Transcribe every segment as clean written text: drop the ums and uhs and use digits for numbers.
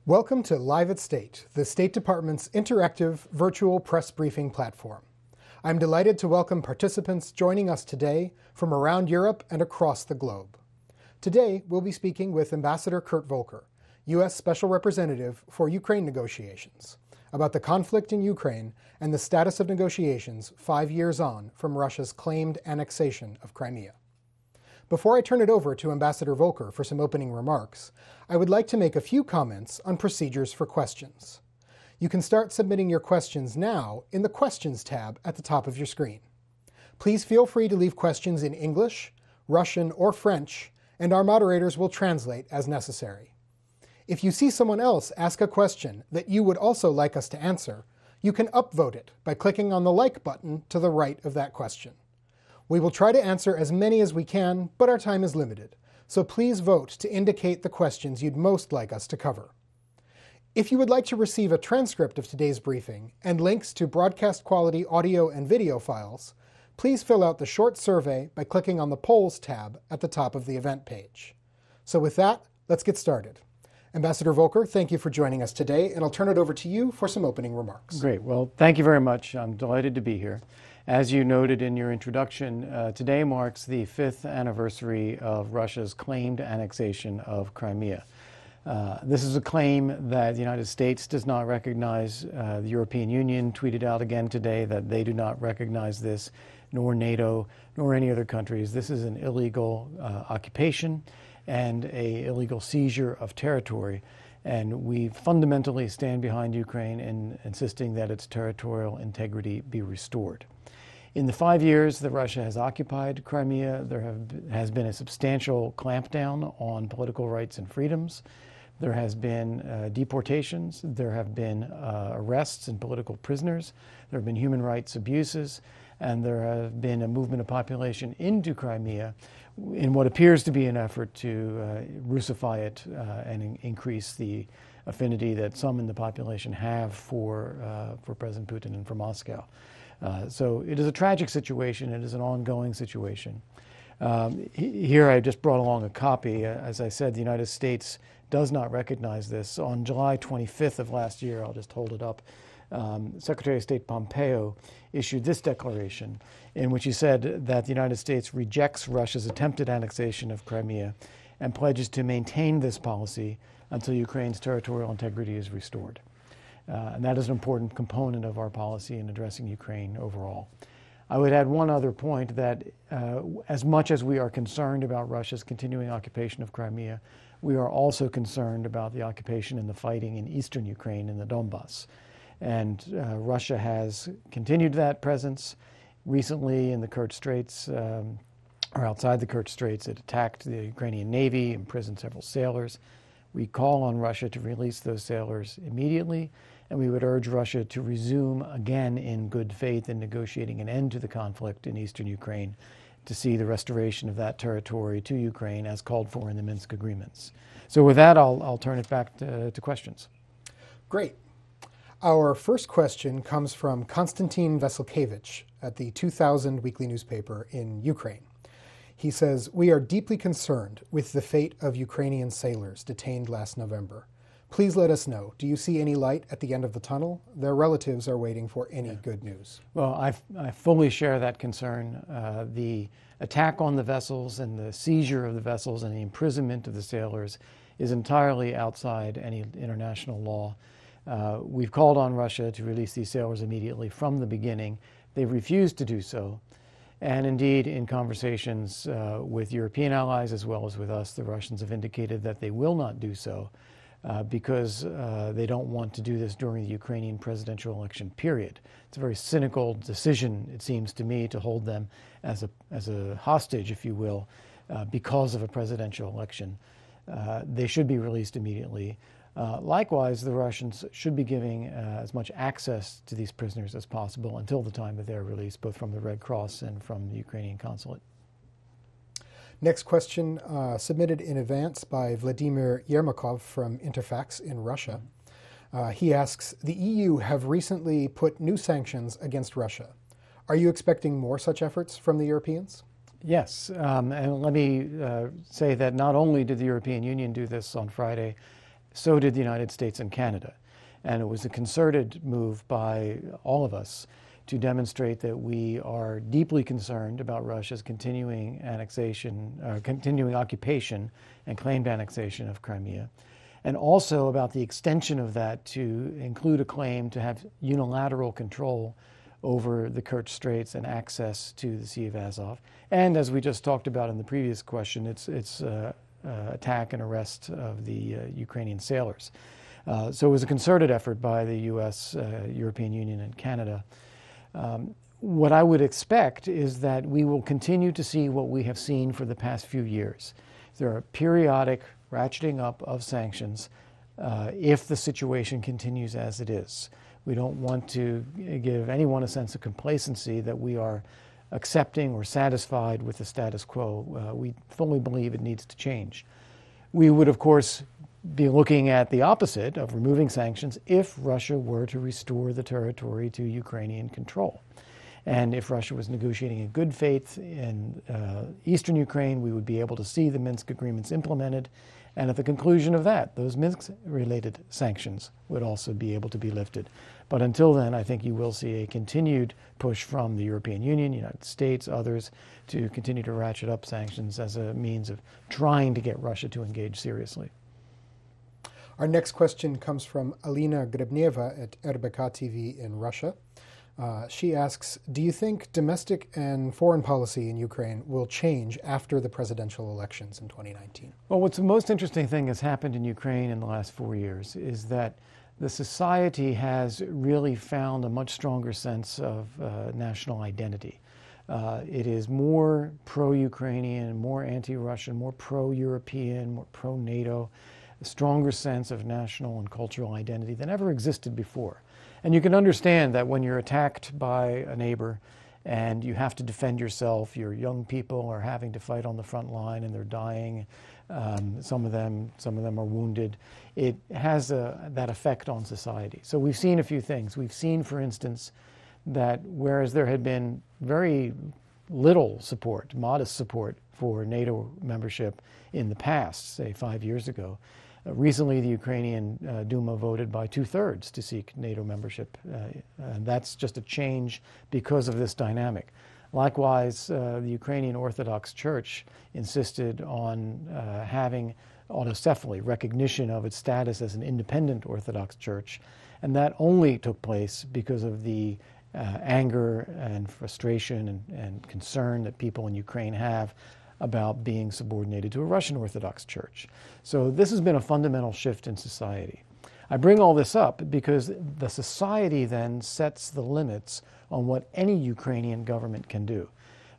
Welcome to LiveAtState, the State Department's interactive virtual press briefing platform. I'm delighted to welcome participants joining us today from around Europe and across the globe. Today, we'll be speaking with Ambassador Kurt Volker, U.S. Special Representative for Ukraine negotiations, about the conflict in Ukraine and the status of negotiations 5 years on from Russia's claimed annexation of Crimea. Before I turn it over to Ambassador Volker for some opening remarks, I would like to make a few comments on procedures for questions. You can start submitting your questions now in the Questions tab at the top of your screen. Please feel free to leave questions in English, Russian, or French, and our moderators will translate as necessary. If you see someone else ask a question that you would also like us to answer, you can upvote it by clicking on the like button to the right of that question. We will try to answer as many as we can, but our time is limited, so please vote to indicate the questions you'd most like us to cover. If you would like to receive a transcript of today's briefing and links to broadcast quality audio and video files, please fill out the short survey by clicking on the Polls tab at the top of the event page. So with that, let's get started. Ambassador Volker, thank you for joining us today, and I'll turn it over to you for some opening remarks. Great. Well, thank you very much. I'm delighted to be here. As you noted in your introduction, today marks the 5th anniversary of Russia's claimed annexation of Crimea. This is a claim that the United States does not recognize. The European Union tweeted out again today that they do not recognize this, nor NATO, nor any other countries. This is an illegal occupation and an illegal seizure of territory. And we fundamentally stand behind Ukraine in insisting that its territorial integrity be restored. In the 5 years that Russia has occupied Crimea, there has been a substantial clampdown on political rights and freedoms. There has been deportations. There have been arrests and political prisoners. There have been human rights abuses. And there have been a movement of population into Crimea in what appears to be an effort to Russify it and increase the affinity that some in the population have for President Putin and for Moscow. So it is a tragic situation. It is an ongoing situation. Here I just brought along a copy. As I said, the United States does not recognize this. On July 25th of last year, I'll just hold it up, Secretary of State Pompeo issued this declaration in which he said that the United States rejects Russia's attempted annexation of Crimea and pledges to maintain this policy until Ukraine's territorial integrity is restored. And that is an important component of our policy in addressing Ukraine overall. I would add one other point that as much as we are concerned about Russia's continuing occupation of Crimea, we are also concerned about the occupation and the fighting in eastern Ukraine in the Donbass. And Russia has continued that presence. Recently in the Kerch Straits, or outside the Kerch Straits, it attacked the Ukrainian Navy, imprisoned several sailors. We call on Russia to release those sailors immediately, and we would urge Russia to resume again in good faith in negotiating an end to the conflict in eastern Ukraine to see the restoration of that territory to Ukraine as called for in the Minsk agreements. So with that, I'll turn it back to questions. Great. Our first question comes from Konstantin Veselkevich at the 2000 weekly newspaper in Ukraine. He says, "We are deeply concerned with the fate of Ukrainian sailors detained last November. Please let us know, do you see any light at the end of the tunnel? Their relatives are waiting for any good news." Well, I fully share that concern. The attack on the vessels and the seizure of the vessels and the imprisonment of the sailors is entirely outside any international law. We've called on Russia to release these sailors immediately from the beginning. They've refused to do so. And indeed, in conversations with European allies as well as with us, the Russians have indicated that they will not do so because they don't want to do this during the Ukrainian presidential election period. It's a very cynical decision, it seems to me, to hold them as a hostage, if you will, because of a presidential election. They should be released immediately. Likewise, the Russians should be giving as much access to these prisoners as possible until the time that they're released, both from the Red Cross and from the Ukrainian consulate. Next question submitted in advance by Vladimir Yermakov from Interfax in Russia. He asks, the EU have recently put new sanctions against Russia. Are you expecting more such efforts from the Europeans? Yes, and let me say that not only did the European Union do this on Friday, so did the United States and Canada. And it was a concerted move by all of us to demonstrate that we are deeply concerned about Russia's continuing annexation, continuing occupation and claimed annexation of Crimea, and also about the extension of that to include a claim to have unilateral control over the Kerch Straits and access to the Sea of Azov. And as we just talked about in the previous question, its attack and arrest of the Ukrainian sailors. So it was a concerted effort by the US, European Union, and Canada. What I would expect is that we will continue to see what we have seen for the past few years. There are periodic ratcheting up of sanctions if the situation continues as it is. We don't want to give anyone a sense of complacency that we are accepting or satisfied with the status quo. We fully believe it needs to change. We would, of course, be looking at the opposite of removing sanctions if Russia were to restore the territory to Ukrainian control. And if Russia was negotiating in good faith in eastern Ukraine, we would be able to see the Minsk agreements implemented. And at the conclusion of that, those Minsk-related sanctions would also be able to be lifted. But until then, I think you will see a continued push from the European Union, United States, others, to continue to ratchet up sanctions as a means of trying to get Russia to engage seriously. Our next question comes from Alina Grebneva at RBK TV in Russia. She asks, do you think domestic and foreign policy in Ukraine will change after the presidential elections in 2019? Well, what's the most interesting thing that's happened in Ukraine in the last 4 years is that the society has really found a much stronger sense of national identity. It is more pro-Ukrainian, more anti-Russian, more pro-European, more pro-NATO, a stronger sense of national and cultural identity than ever existed before. And you can understand that when you're attacked by a neighbor and you have to defend yourself, your young people are having to fight on the front line and they're dying, some of them are wounded. It has that effect on society. So we've seen a few things. We've seen, for instance, that whereas there had been very little support, modest support for NATO membership in the past, say 5 years ago, recently the Ukrainian Duma voted by 2/3 to seek NATO membership. And that's just a change because of this dynamic. Likewise, the Ukrainian Orthodox Church insisted on having autocephaly, recognition of its status as an independent Orthodox Church. And that only took place because of the anger and frustration and concern that people in Ukraine have about being subordinated to a Russian Orthodox Church. So this has been a fundamental shift in society. I bring all this up because the society then sets the limits on what any Ukrainian government can do.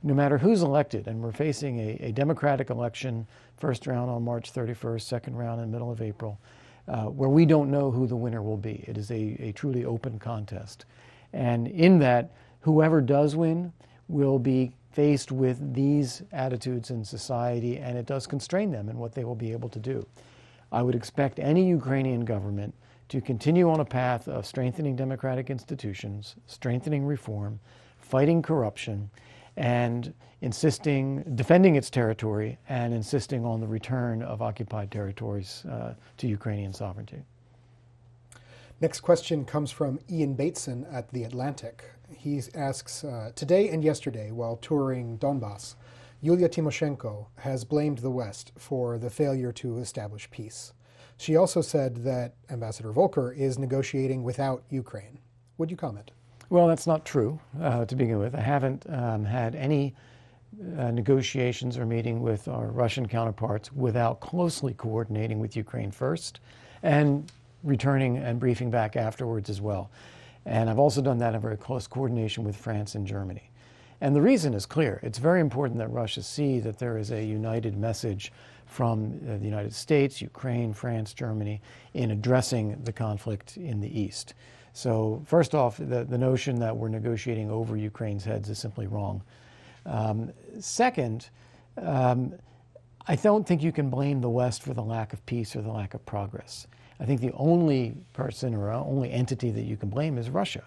No matter who's elected, and we're facing a democratic election, first round on March 31st, second round in the middle of April, where we don't know who the winner will be. It is a truly open contest. And in that, whoever does win will be faced with these attitudes in society, and it does constrain them in what they will be able to do. I would expect any Ukrainian government to continue on a path of strengthening democratic institutions, strengthening reform, fighting corruption, and defending its territory and insisting on the return of occupied territories to Ukrainian sovereignty. Next question comes from Ian Bateson at The Atlantic. He asks, today and yesterday, while touring Donbass, Yulia Tymoshenko has blamed the West for the failure to establish peace. She also said that Ambassador Volker is negotiating without Ukraine. Would you comment? Well, that's not true, to begin with. I haven't had any negotiations or meeting with our Russian counterparts without closely coordinating with Ukraine first and returning and briefing back afterwards as well. And I've also done that in very close coordination with France and Germany. And the reason is clear. It's very important that Russia see that there is a united message from the United States, Ukraine, France, Germany in addressing the conflict in the East. So first off, the notion that we're negotiating over Ukraine's heads is simply wrong. Second, I don't think you can blame the West for the lack of peace or the lack of progress. I think the only person or only entity that you can blame is Russia.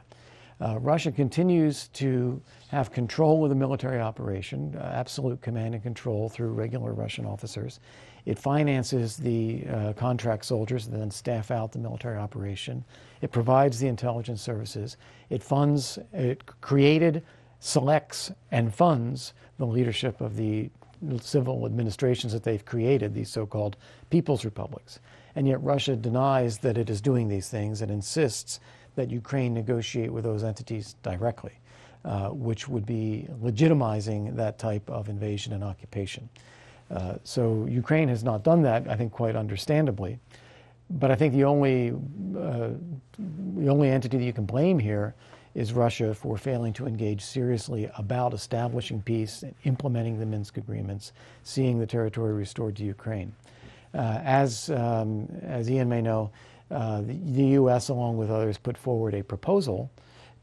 Russia continues to have control of the military operation, absolute command and control through regular Russian officers. It finances the contract soldiers that then staff out the military operation. It provides the intelligence services. It created, selects, and funds the leadership of the civil administrations that they've created, these so-called people's republics. And yet Russia denies that it is doing these things and insists that Ukraine negotiate with those entities directly, which would be legitimizing that type of invasion and occupation. So Ukraine has not done that, I think, quite understandably. But I think the only entity that you can blame here is Russia for failing to engage seriously about establishing peace and implementing the Minsk agreements, seeing the territory restored to Ukraine. As Ian may know, the U.S., along with others, put forward a proposal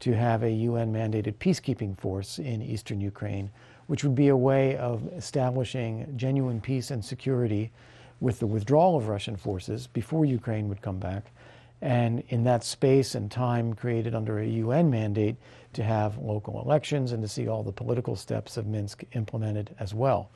to have a UN-mandated peacekeeping force in eastern Ukraine, which would be a way of establishing genuine peace and security with the withdrawal of Russian forces before Ukraine would come back, and in that space and time created under a UN mandate to have local elections and to see all the political steps of Minsk implemented as well.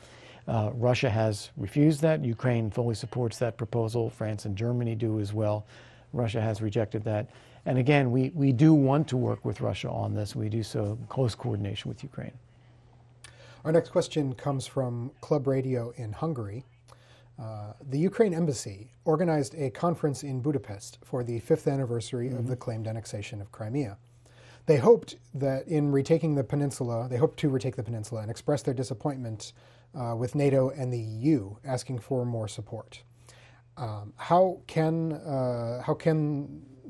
Russia has refused that. Ukraine fully supports that proposal. France and Germany do as well. Russia has rejected that. And again, we do want to work with Russia on this. We do so in close coordination with Ukraine. Our next question comes from Club Radio in Hungary. The Ukraine embassy organized a conference in Budapest for the 5th anniversary of the claimed annexation of Crimea. They hoped that in retaking the peninsula, they hoped to retake the peninsula and express their disappointment with NATO and the EU, asking for more support. How can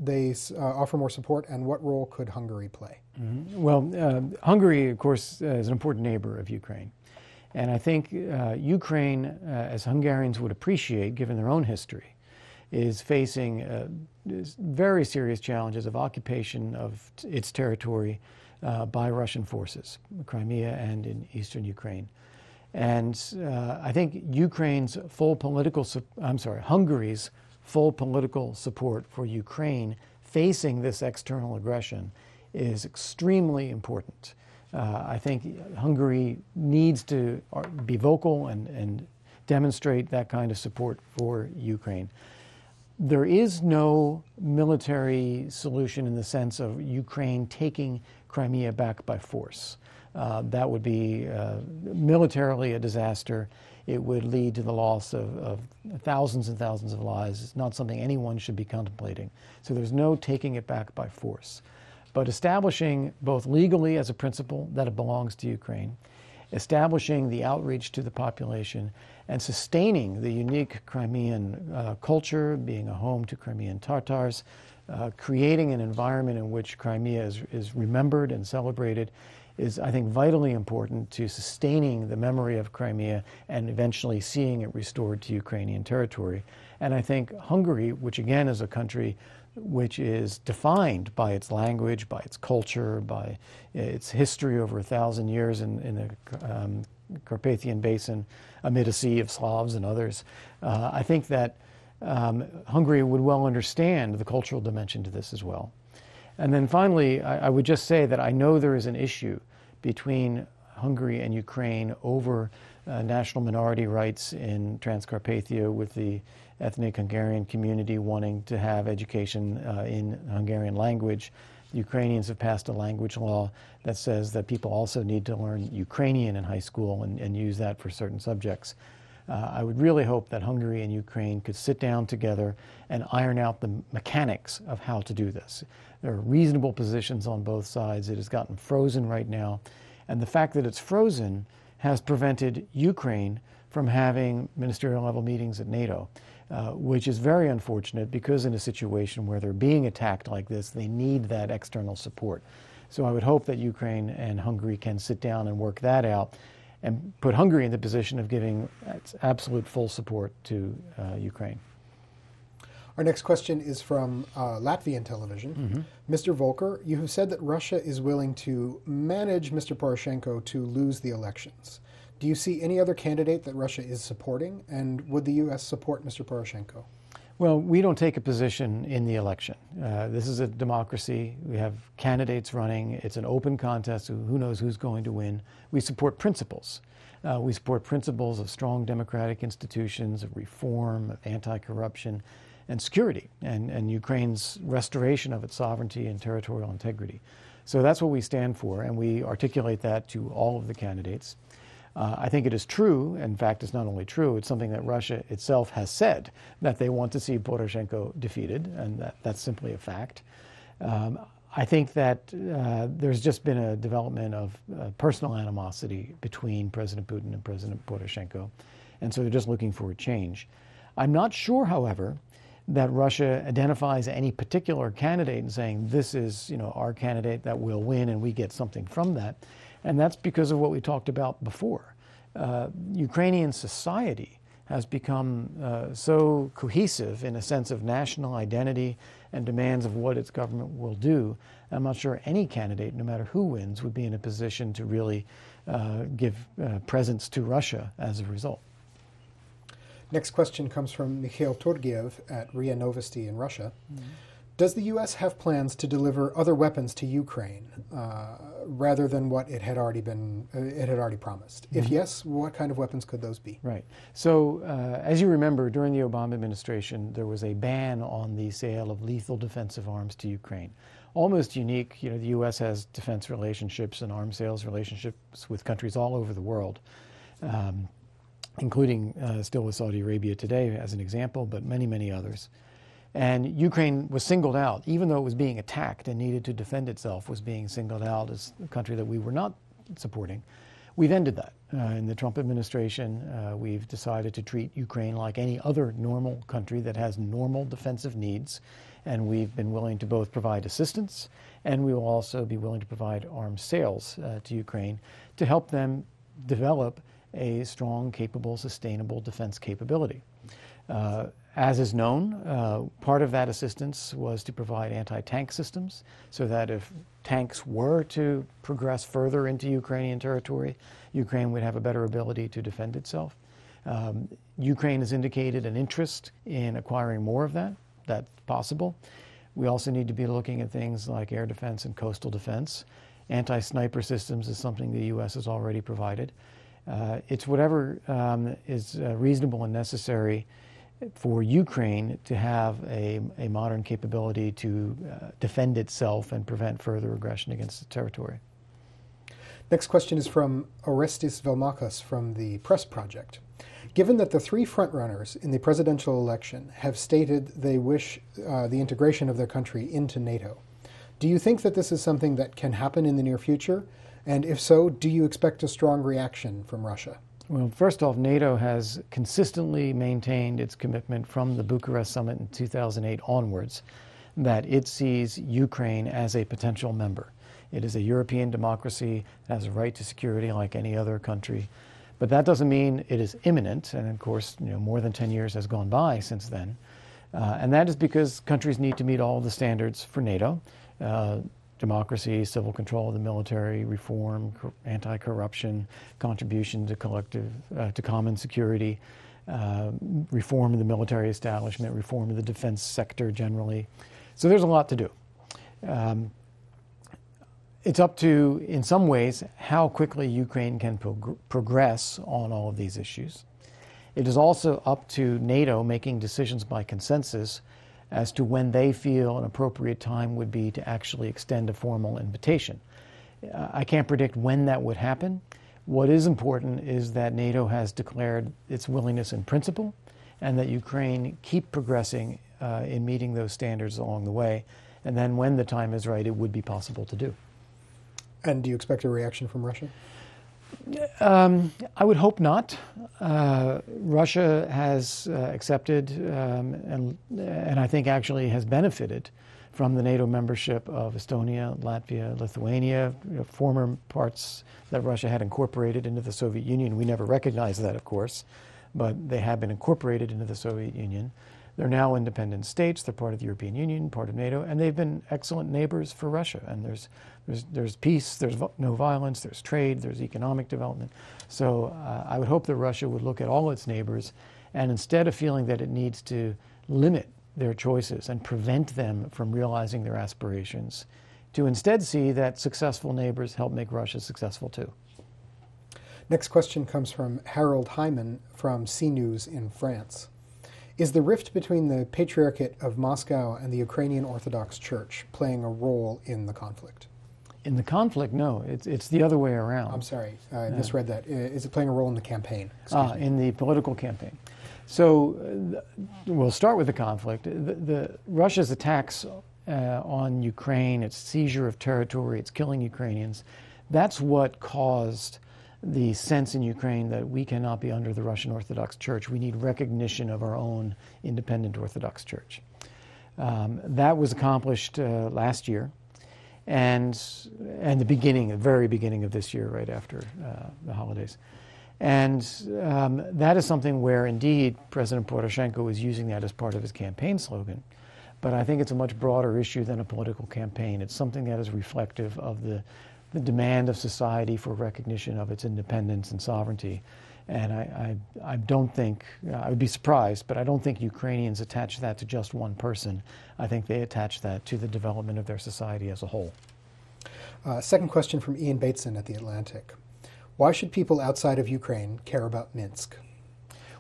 they offer more support, and what role could Hungary play? Well, Hungary, of course, is an important neighbor of Ukraine. And I think Ukraine, as Hungarians would appreciate, given their own history, is facing very serious challenges of occupation of its territory by Russian forces, Crimea and in eastern Ukraine. And I think Hungary's full political support for Ukraine facing this external aggression is extremely important. I think Hungary needs to be vocal and demonstrate that kind of support for Ukraine. There is no military solution in the sense of Ukraine taking Crimea back by force. That would be militarily a disaster. It would lead to the loss of thousands and thousands of lives. It's not something anyone should be contemplating. So there's no taking it back by force. But establishing both legally as a principle that it belongs to Ukraine, establishing the outreach to the population, and sustaining the unique Crimean culture, being a home to Crimean Tatars, creating an environment in which Crimea is remembered and celebrated is, I think, vitally important to sustaining the memory of Crimea and eventually seeing it restored to Ukrainian territory. And I think Hungary, which again is a country which is defined by its language, by its culture, by its history over 1,000 years in the Carpathian Basin amid a sea of Slavs and others. I think that Hungary would well understand the cultural dimension to this as well. And then finally, I would just say that I know there is an issue between Hungary and Ukraine over national minority rights in Transcarpathia, with the ethnic Hungarian community wanting to have education in Hungarian language. The Ukrainians have passed a language law that says that people also need to learn Ukrainian in high school and use that for certain subjects. I would really hope that Hungary and Ukraine could sit down together and iron out the mechanics of how to do this. There are reasonable positions on both sides. It has gotten frozen right now. And the fact that it's frozen has prevented Ukraine from having ministerial level meetings at NATO, which is very unfortunate, because in a situation where they're being attacked like this, they need that external support. So I would hope that Ukraine and Hungary can sit down and work that out and put Hungary in the position of giving its absolute full support to Ukraine. Our next question is from Latvian television. Mr. Volker, you have said that Russia is willing to manage Mr. Poroshenko to lose the elections. Do you see any other candidate that Russia is supporting, and would the U.S. support Mr. Poroshenko? Well, we don't take a position in the election. This is a democracy. We have candidates running. It's an open contest. Who knows who's going to win? We support principles. We support principles of strong democratic institutions, of reform, of anti-corruption, and security, and Ukraine's restoration of its sovereignty and territorial integrity. So that's what we stand for, and we articulate that to all of the candidates. I think it is true, in fact, it's not only true, it's something that Russia itself has said, that they want to see Poroshenko defeated, and that's simply a fact. I think that there's just been a development of personal animosity between President Putin and President Poroshenko, and so they're just looking for a change. I'm not sure, however, that Russia identifies any particular candidate and saying, this is, our candidate that will win and we get something from that. And that's because of what we talked about before. Ukrainian society has become so cohesive in a sense of national identity and demands of what its government will do. I'm not sure any candidate, no matter who wins, would be in a position to really give presents to Russia as a result. Next question comes from Mikhail Turgiev at RIA Novosti in Russia. Mm-hmm. Does the U.S. have plans to deliver other weapons to Ukraine rather than what it had already promised? Mm-hmm. If yes, what kind of weapons could those be? Right. So, as you remember, during the Obama administration, there was a ban on the sale of lethal defensive arms to Ukraine. Almost unique. The U.S. has defense relationships and arms sales relationships with countries all over the world, including still with Saudi Arabia today as an example, but many, many others. And Ukraine was singled out, even though it was being attacked and needed to defend itself, was being singled out as a country that we were not supporting. We've ended that. In the Trump administration, we've decided to treat Ukraine like any other normal country that has normal defensive needs. And we've been willing to both provide assistance, and we will also be willing to provide arms sales to Ukraine to help them develop a strong, capable, sustainable defense capability. As is known, part of that assistance was to provide anti-tank systems so that if tanks were to progress further into Ukrainian territory, Ukraine would have a better ability to defend itself. Ukraine has indicated an interest in acquiring more of that. That's possible. We also need to be looking at things like air defense and coastal defense. Anti-sniper systems is something the U.S. has already provided. It's whatever is reasonable and necessary for Ukraine to have a modern capability to defend itself and prevent further aggression against the territory. Next question is from Orestis Velmakos from the Press Project. Given that the three frontrunners in the presidential election have stated they wish the integration of their country into NATO, do you think that this is something that can happen in the near future? And if so, do you expect a strong reaction from Russia? Well, first off, NATO has consistently maintained its commitment from the Bucharest summit in 2008 onwards that it sees Ukraine as a potential member. It is a European democracy, it has a right to security like any other country. But that doesn't mean it is imminent, and of course, more than 10 years has gone by since then. And that is because countries need to meet all the standards for NATO. Democracy, civil control of the military, reform, anti-corruption, contribution to common security, reform of the military establishment, reform of the defense sector generally. So there's a lot to do. It's up to, in some ways, how quickly Ukraine can progress on all of these issues. It is also up to NATO making decisions by consensus as to when they feel an appropriate time would be to actually extend a formal invitation. I can't predict when that would happen. What is important is that NATO has declared its willingness in principle and that Ukraine keep progressing in meeting those standards along the way. And then when the time is right, it would be possible to do. And do you expect a reaction from Russia? I would hope not. Russia has accepted and I think actually has benefited from the NATO membership of Estonia, Latvia, Lithuania, former parts that Russia had incorporated into the Soviet Union. We never recognized that, of course, but they have been incorporated into the Soviet Union. They're now independent states. They're part of the European Union, part of NATO, and they've been excellent neighbors for Russia. And there's peace, there's no violence, there's trade, there's economic development. So I would hope that Russia would look at all its neighbors, and instead of feeling that it needs to limit their choices and prevent them from realizing their aspirations, to instead see that successful neighbors help make Russia successful too. Next question comes from Harold Hyman from CNews in France. Is the rift between the Patriarchate of Moscow and the Ukrainian Orthodox Church playing a role in the conflict? In the conflict, no. It's the other way around. I'm sorry, I misread that. Is it playing a role in the campaign? In the political campaign. So we'll start with the conflict. Russia's attacks on Ukraine, its seizure of territory, its killing Ukrainians, that's what caused the sense in Ukraine that we cannot be under the Russian Orthodox Church. We need recognition of our own independent Orthodox Church. That was accomplished last year, and the very beginning of this year, right after the holidays. And that is something where, indeed, President Poroshenko is using that as part of his campaign slogan. But I think it's a much broader issue than a political campaign. It's something that is reflective of the demand of society for recognition of its independence and sovereignty. And I don't think, I would be surprised, but I don't think Ukrainians attach that to just one person. I think they attach that to the development of their society as a whole. Second question from Ian Bateson at The Atlantic. Why should people outside of Ukraine care about Minsk?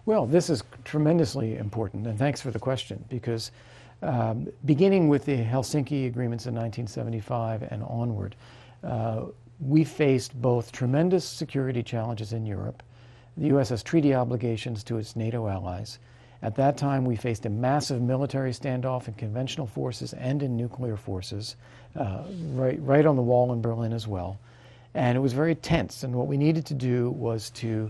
Well, this is tremendously important, and thanks for the question, because beginning with the Helsinki agreements in 1975 and onward, we faced both tremendous security challenges in Europe. The U.S. has treaty obligations to its NATO allies. At that time, we faced a massive military standoff in conventional forces and in nuclear forces, right on the wall in Berlin as well. And it was very tense, and what we needed to do was to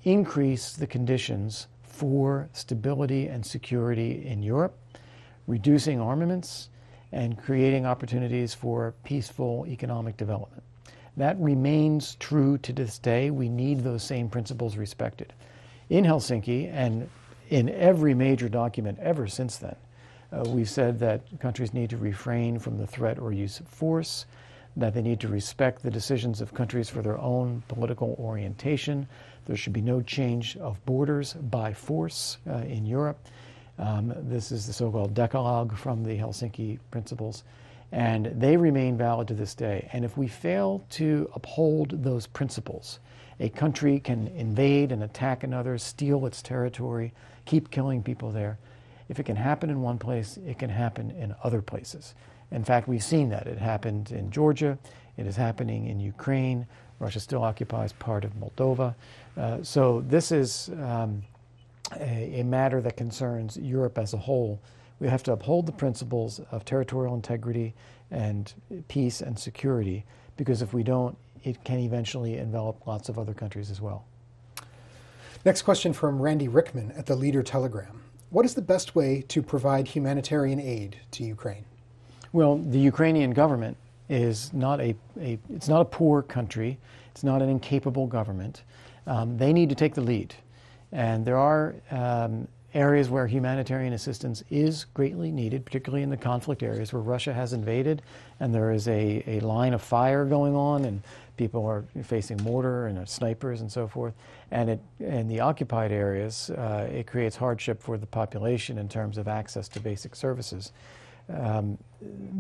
increase the conditions for stability and security in Europe, reducing armaments, and creating opportunities for peaceful economic development. That remains true to this day. We need those same principles respected. In Helsinki, and in every major document ever since then, we've said that countries need to refrain from the threat or use of force, that they need to respect the decisions of countries for their own political orientation. There should be no change of borders by force in Europe. This is the so-called Decalogue from the Helsinki principles, and they remain valid to this day. And if we fail to uphold those principles, a country can invade and attack another, steal its territory, keep killing people there. If it can happen in one place, it can happen in other places. In fact, we've seen that. It happened in Georgia. It is happening in Ukraine. Russia still occupies part of Moldova. So this is a matter that concerns Europe as a whole. We have to uphold the principles of territorial integrity and peace and security, because if we don't, it can eventually envelop lots of other countries as well. Next question from Randy Rickman at the Leader Telegram. What is the best way to provide humanitarian aid to Ukraine? Well, the Ukrainian government is not it's not a poor country. It's not an incapable government. They need to take the lead. And there are areas where humanitarian assistance is greatly needed, particularly in the conflict areas where Russia has invaded and there is a line of fire going on and people are facing mortar and snipers and so forth. And in the occupied areas, it creates hardship for the population in terms of access to basic services.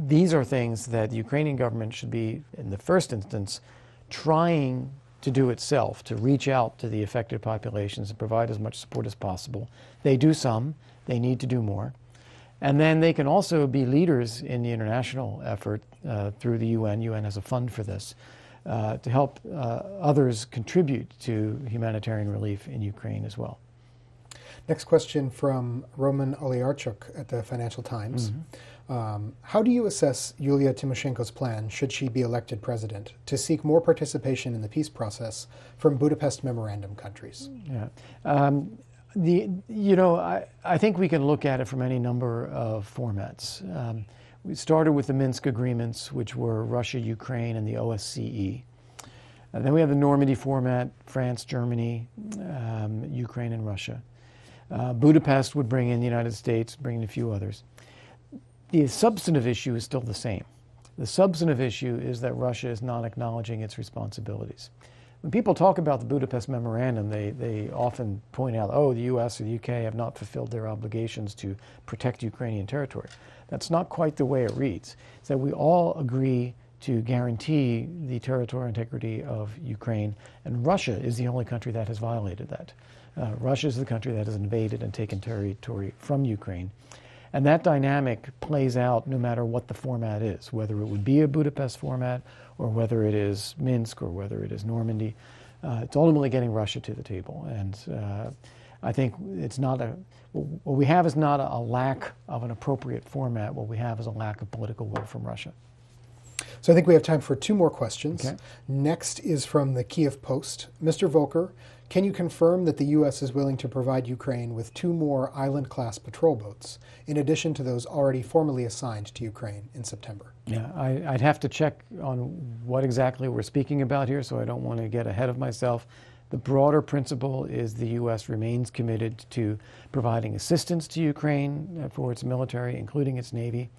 These are things that the Ukrainian government should be, in the first instance, trying to do itself, to reach out to the affected populations and provide as much support as possible. They do some, they need to do more. And then they can also be leaders in the international effort through the UN. UN has a fund for this, to help others contribute to humanitarian relief in Ukraine as well. Next question from Roman Olyarchuk at the Financial Times. How do you assess Yulia Tymoshenko's plan, should she be elected president, to seek more participation in the peace process from Budapest Memorandum countries? Yeah. I think we can look at it from any number of formats. We started with the Minsk agreements, which were Russia, Ukraine, and the OSCE. Then we have the Normandy format, France, Germany, Ukraine, and Russia. Budapest would bring in the United States, bring in a few others. The substantive issue is still the same. The substantive issue is that Russia is not acknowledging its responsibilities. when people talk about the Budapest Memorandum, they often point out, oh, the US or the UK have not fulfilled their obligations to protect Ukrainian territory. That's not quite the way it reads. It's that we all agree to guarantee the territorial integrity of Ukraine, and Russia is the only country that has violated that. Russia is the country that has invaded and taken territory from Ukraine. And that dynamic plays out no matter what the format is, whether it would be a Budapest format or whether it is Minsk or whether it is Normandy. It's ultimately getting Russia to the table. And I think it's not what we have is not a lack of an appropriate format. What we have is a lack of political will from Russia. So I think we have time for 2 more questions. Okay. Next is from the Kiev Post. Mr. Volker, can you confirm that the U.S. is willing to provide Ukraine with 2 more Island-class patrol boats, in addition to those already formally assigned to Ukraine in September? Yeah, I'd have to check on what exactly we're speaking about here, so I don't want to get ahead of myself. The broader principle is the U.S. remains committed to providing assistance to Ukraine for its military, including its Navy,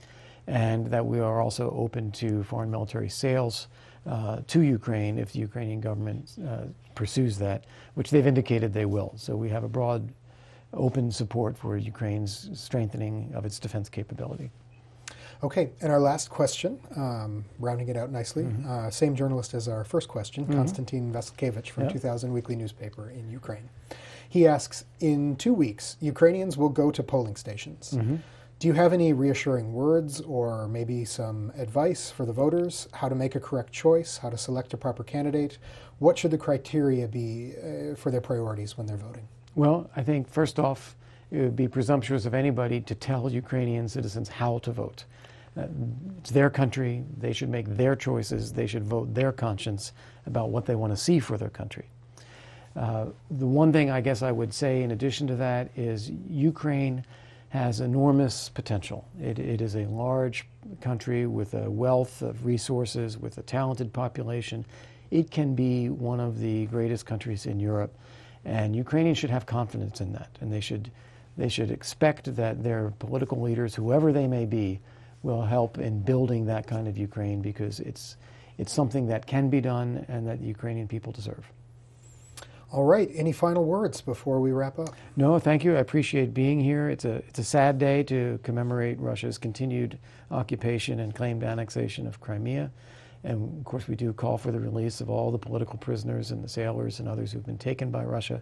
and that we are also open to foreign military sales to Ukraine if the Ukrainian government pursues that, which they've indicated they will. So we have a broad, open support for Ukraine's strengthening of its defense capability. Okay, and our last question, rounding it out nicely, same journalist as our first question, Konstantin Vasilkevich from 2000 Weekly Newspaper in Ukraine. He asks, in 2 weeks, Ukrainians will go to polling stations. Do you have any reassuring words or maybe some advice for the voters, how to make a correct choice, how to select a proper candidate? What should the criteria be for their priorities when they're voting? Well, I think first off, it would be presumptuous of anybody to tell Ukrainian citizens how to vote. It's their country. They should make their choices. They should vote their conscience about what they want to see for their country. The one thing I guess I would say in addition to that is Ukraine has enormous potential. It is a large country with a wealth of resources, with a talented population. It can be one of the greatest countries in Europe, and Ukrainians should have confidence in that, and they should expect that their political leaders, whoever they may be, will help in building that kind of Ukraine, because it's something that can be done and that the Ukrainian people deserve. All right. Any final words before we wrap up? No, thank you. I appreciate being here. It's a sad day to commemorate Russia's continued occupation and claimed annexation of Crimea. And of course, we do call for the release of all the political prisoners and the sailors and others who've been taken by Russia.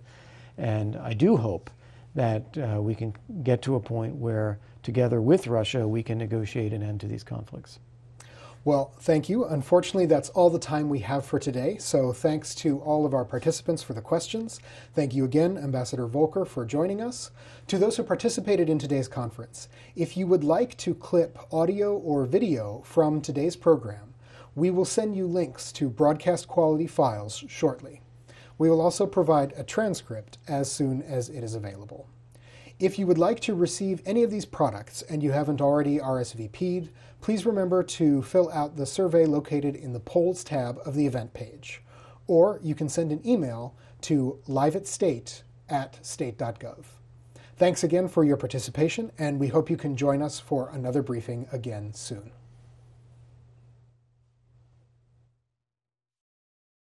And I do hope that we can get to a point where, together with Russia, we can negotiate an end to these conflicts. Well, thank you. Unfortunately, that's all the time we have for today. So thanks to all of our participants for the questions. Thank you again, Ambassador Volker, for joining us. To those who participated in today's conference, if you would like to clip audio or video from today's program, we will send you links to broadcast quality files shortly. We will also provide a transcript as soon as it is available. If you would like to receive any of these products and you haven't already RSVP'd, please remember to fill out the survey located in the Polls tab of the event page. Or you can send an email to liveatstate@state.gov. Thanks again for your participation, and we hope you can join us for another briefing again soon.